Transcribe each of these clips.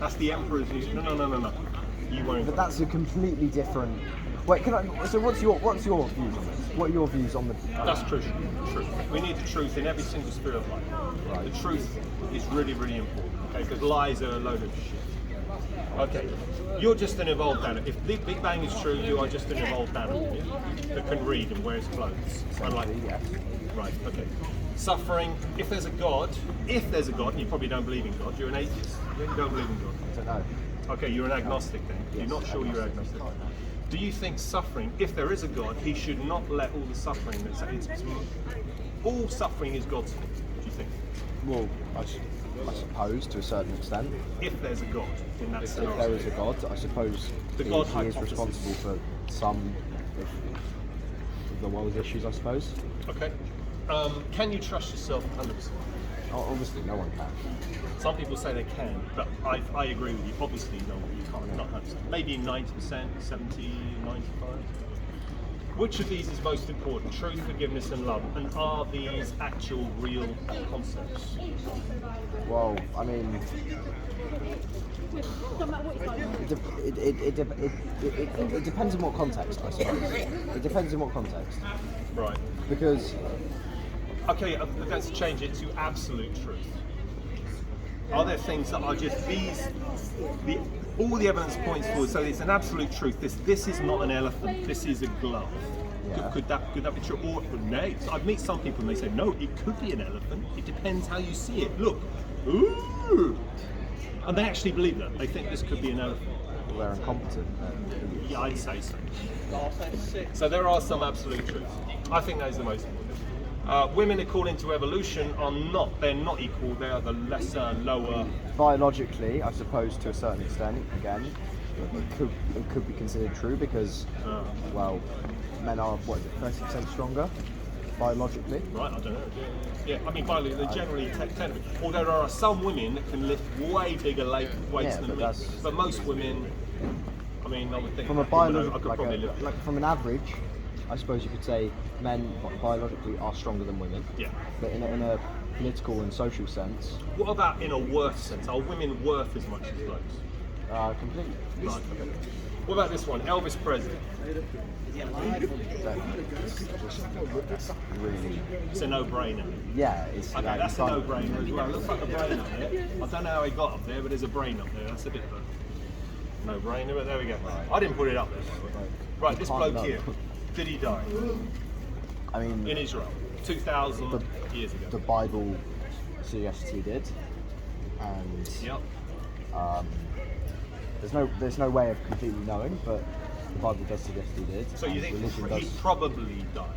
That's the emperor's view. No. You won't. But that's a completely different. Wait, can I? So what's your views on this? What are your views on the? That's truth. Truth. We need the truth in every single sphere of life. Right. The truth is really, really important. Okay, because lies are a load of shit. Okay, you're just an evolved animal. If the Big Bang is true, you are just an evolved animal that can read and wears clothes. Unlike, Yes. right, okay. Suffering, if there's a God, and you probably don't believe in God, you're an atheist. You don't believe in God. I don't know. Okay, you're an agnostic then. You're not sure you're agnostic. Do you think suffering, if there is a God, he should not let all the suffering, all suffering is God's fault, do you think? Well, I suppose to a certain extent. If there's a God in that If scenario. there is a God, I suppose The he God is hypothesis. responsible for some of the world's issues, I suppose. Okay. Can you trust yourself 100%? Obviously, no one can. Some people say they can, but I agree with you. Obviously, no, you can't. Not 100%. Maybe 90%, 70, 95. Which of these is most important? Truth, forgiveness, and love. And are these actual, real concepts? Well, I mean, it depends on what context, I suppose. It depends on what context. Right. Because, Okay, let's change it to absolute truth. Are there things that are just all the evidence points forward, so it's an absolute truth. This is not an elephant, this is a glove. Yeah. Could that be true? Or no, I've met some people and they say, no, it could be an elephant. It depends how you see it. Look, ooh. And they actually believe that. They think this could be an elephant. well, they're incompetent. Yeah, I'd say so. So there are some absolute truths. I think those are the most important. Women, according to evolution, they're not equal, they are the lesser, lower. Biologically, I suppose to a certain extent, again, it could be considered true because, well, men are, 30% stronger biologically? Right, I don't know. Yeah, I mean, biologically, they generally tend to be. Although there are some women that can lift way bigger weights than me. But most women, I mean, I would think. From a I could probably lift. like from an average, I suppose you could say men biologically are stronger than women. Yeah. But in a political and social sense, What about in a worth sense? Are women worth as much as blokes? completely. Right, okay. What about this one? Elvis Presley. That's really, It's a no-brainer. yeah. It's Okay, like, that's you a can't- no-brainer as well. It looks like a brain up there. I don't know how he got up there, but there's a brain up there. That's a bit of a no-brainer, but there we go. I didn't put it up there. Right, this can't bloke know. here, did he die? I mean, In Israel, 2,000 years ago. the Bible suggests he did, and Yep. there's no way of completely knowing, but the Bible does suggest he did. So you and think religion he does, probably died?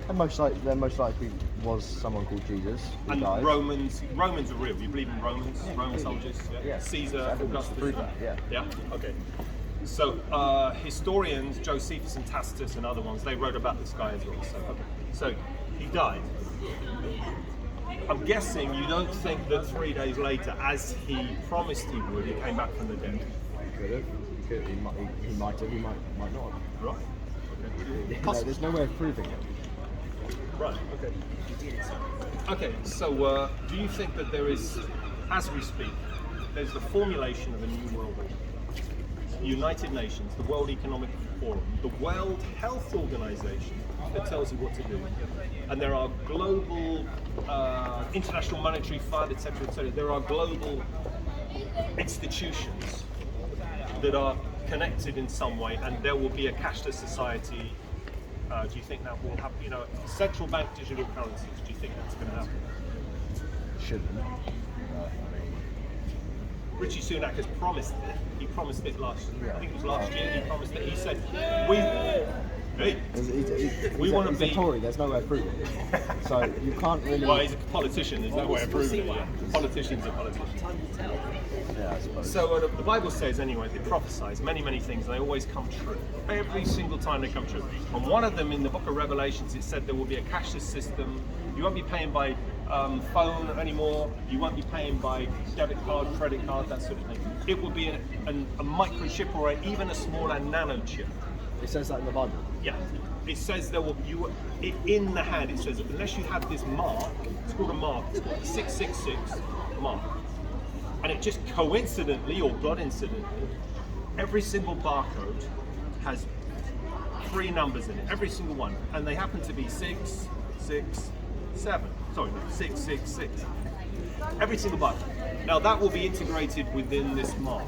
and there most likely was someone called Jesus who And died. Romans are real. You believe in Romans? Roman soldiers? Yeah. Caesar, Evidence to Augustus? prove that, yeah. Yeah? Okay. So historians, Josephus and Tacitus and other ones, they wrote about this guy as well. So he died. I'm guessing you don't think that 3 days later, as he promised he would, he came back from the dead. Could have. He might have. He might not have. Right. Okay. No, there's no way of proving it. Right, okay. Okay, so do you think that there is, as we speak, there's the formulation of a new world order? United Nations, the World Economic Forum, the World Health Organization that tells you what to do. And there are global, International Monetary Fund, etc., etc. There are global institutions that are connected in some way, and there will be a cashless society. Do you think that will happen? Central bank digital currencies. Do you think that's going to happen? Shouldn't. Richie Sunak has promised it. He promised it last year. I think it was last year. He promised it. He said, we want to be a Tory. There's no way of proving it. So you can't really. Well, he's a politician. There's no way of proving it. Yeah. Politicians are politicians. Yeah, I suppose. So the Bible says anyway, they prophesize many, many things, and they always come true. Every single time they come true. And one of them in the book of Revelations, it said there will be a cashless system. You won't be paying by phone anymore. You won't be paying by debit card, credit card, that sort of thing. It will be a microchip or even a smaller nano chip. It says that in the Bible. Yeah. It says there will in the hand. It says unless you have this mark, it's called a mark. It's called a 666 mark. And it just coincidentally or God incidentally, every single barcode has 3 numbers in it, every single one, and they happen to be 6, 6, 7. Sorry, no, 6, 6, 6. Every single barcode. Now that will be integrated within this mark.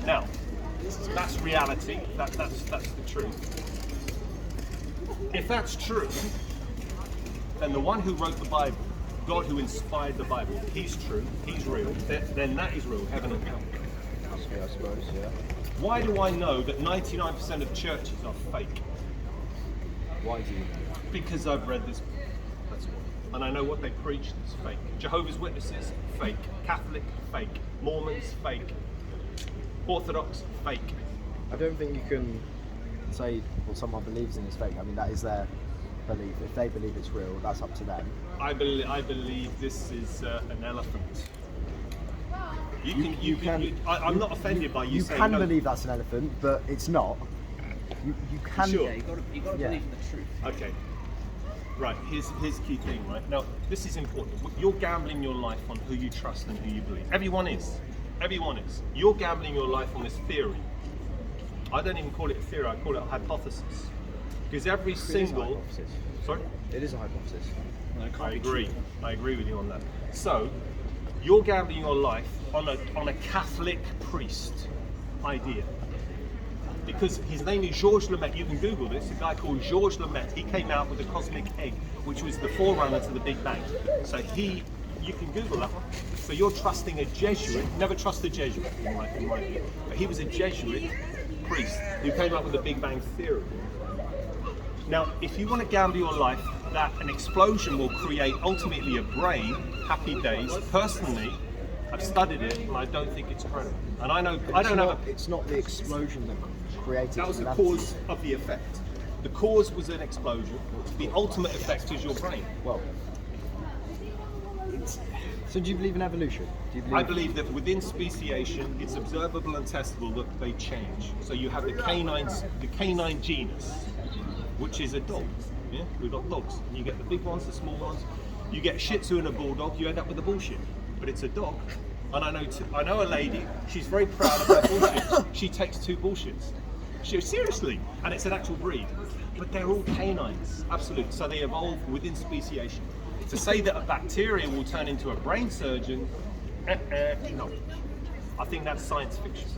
Now, that's reality. That's the truth. If that's true, then the one who wrote the Bible, God who inspired the Bible, he's true, he's real, then that is real, heaven and hell. I suppose, yeah. Why do I know that 99% of churches are fake? Why do you? Because I've read this book. That's why. And I know what they preach is fake. Jehovah's Witnesses, fake. Catholic, fake. Mormons, fake. Orthodox, fake. I don't think you can say what someone believes in is fake. I mean, that is their belief. If they believe it's real, that's up to them. I believe this is an elephant. I'm not offended by you saying can no. believe that's an elephant, but it's not. You can. Sure. Yeah, you got to believe in the truth. Okay. Right. Here's the key thing. Right now, this is important. You're gambling your life on who you trust and who you believe. Everyone is. Everyone is. You're gambling your life on this theory. I don't even call it a theory. I call it a hypothesis. Because every single. Sorry. It is a hypothesis. I agree. I agree with you on that. So, you're gambling your life on a Catholic priest idea. Because his name is Georges Lemaitre. You can Google this. A guy called Georges Lemaitre. He came out with the cosmic egg, which was the forerunner to the Big Bang. So you can Google that one. So you're trusting a Jesuit. Never trust a Jesuit in my view. But he was a Jesuit priest who came up with the Big Bang theory. Now, if you want to gamble your life that an explosion will create ultimately a brain, happy days. Personally, I've studied it and I don't think it's credible. And I know It's not the explosion that created. that was the that. cause of the effect. The cause was an explosion. The ultimate effect is your brain. Well. So do you believe in evolution? I believe that within speciation, it's observable and testable that they change. So you have the canine genus, which is a dog. Yeah, we've got dogs. And you get the big ones, the small ones. You get a Shih Tzu and a Bulldog, you end up with a bullshit. But it's a dog. And I know a lady. She's very proud of her bullshits. She takes 2 bullshits. Seriously, and it's an actual breed. But they're all canines, absolute. So they evolve within speciation. To say that a bacteria will turn into a brain surgeon, no. I think that's science fiction.